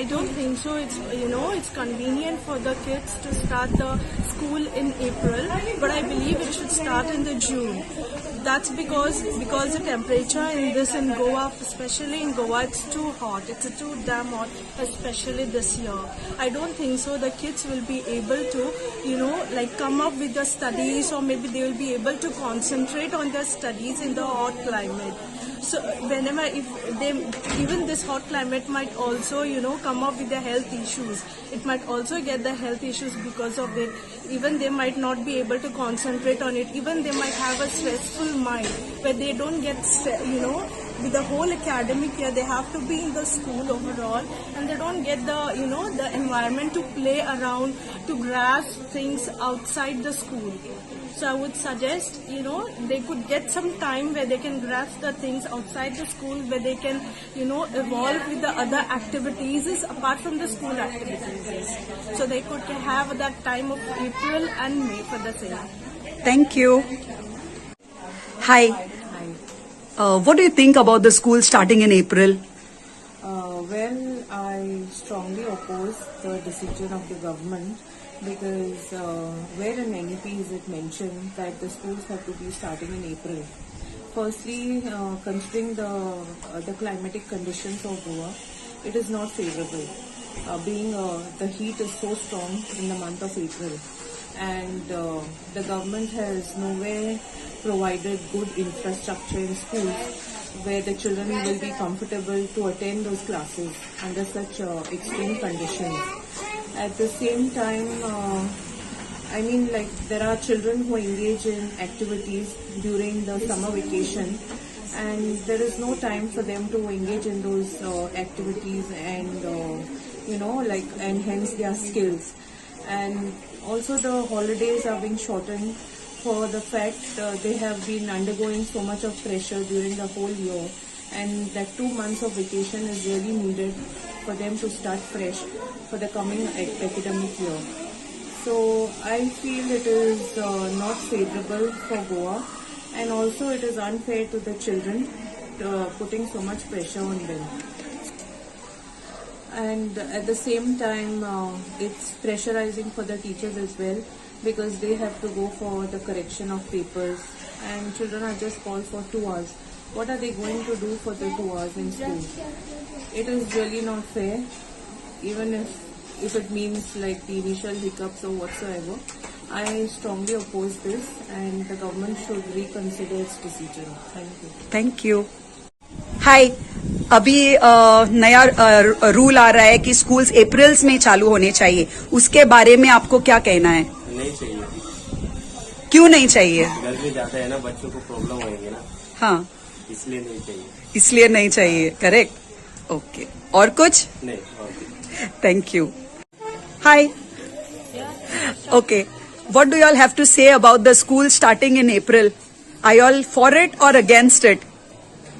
I don't think so. It's convenient for the kids to start the school in April, but I believe it should start in the June. That's because the temperature in Goa, especially in Goa, it's too hot. It's too damn hot, especially this year. I don't think so. The kids will be able to, come up with the studies, or maybe they will be able to concentrate on their studies in the hot climate. So even this hot climate might also, come up with the health issues. It might also get the health issues because of it. Even they might not be able to concentrate on it. Even they might have a stressful mind where they don't get, with the whole academic year, they have to be in the school overall, and they don't get the environment to play around, to grasp things outside the school. So I would suggest, they could get some time where they can grasp the things outside the school, where they can, evolve with the other activities apart from the school activities. So they could have that time of April and May for the same. Thank you. Hi. What do you think about the school starting in April? Well, I strongly oppose the decision of the government, because where in NEP is it mentioned that the schools have to be starting in April. Firstly, considering the climatic conditions of Goa, it is not favorable. Being the heat is so strong in the month of April, and the government has nowhere provided good infrastructure in schools where the children will be comfortable to attend those classes under such extreme conditions. At the same time, there are children who engage in activities during the summer vacation, and there is no time for them to engage in those activities and enhance their skills. And also the holidays are being shortened for the fact they have been undergoing so much of pressure during the whole year, and that 2 months of vacation is really needed for them to start fresh for the coming academic year. So I feel it is not favorable for Goa, and also it is unfair to the children, putting so much pressure on them. And at the same time, it's pressurizing for the teachers as well, because they have to go for the correction of papers, and children are just called for 2 hours. What are they going to do for the 2 hours in school? It is really not fair, even if it means like the initial hiccups or whatsoever. I strongly oppose this, and the government should reconsider its decision. Thank you. Thank you. Hi. अभी नया rule आ रहा है कि schools अप्रैल में चालू होने चाहिए. उसके बारे में आपको क्या कहना है? नहीं चाहिए. क्यों नहीं चाहिए? गर्मी ज्यादा है ना, बच्चों को प्रॉब्लम होएगी ना. हाँ, इसलिए नहीं चाहिए. इसलिए नहीं चाहिए. करेक्ट. ओके. और कुछ? नहीं. Okay. Thank you. Hi. Okay. What do you all have to say about the school starting in April? Are you all for it or against it?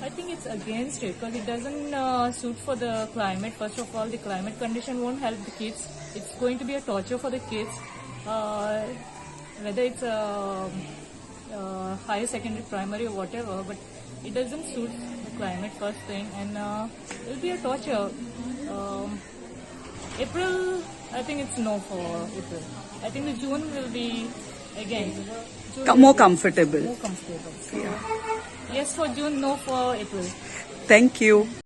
I think it's against it because it doesn't suit for the climate. First of all, the climate condition won't help the kids. It's going to be a torture for the kids. Whether it's higher secondary, primary or whatever, but it doesn't suit the climate, first thing, and it will be a torture. April, I think it's no for April. I think the June will be, again, More comfortable. More comfortable. So, yes for June, no for April. Thank you.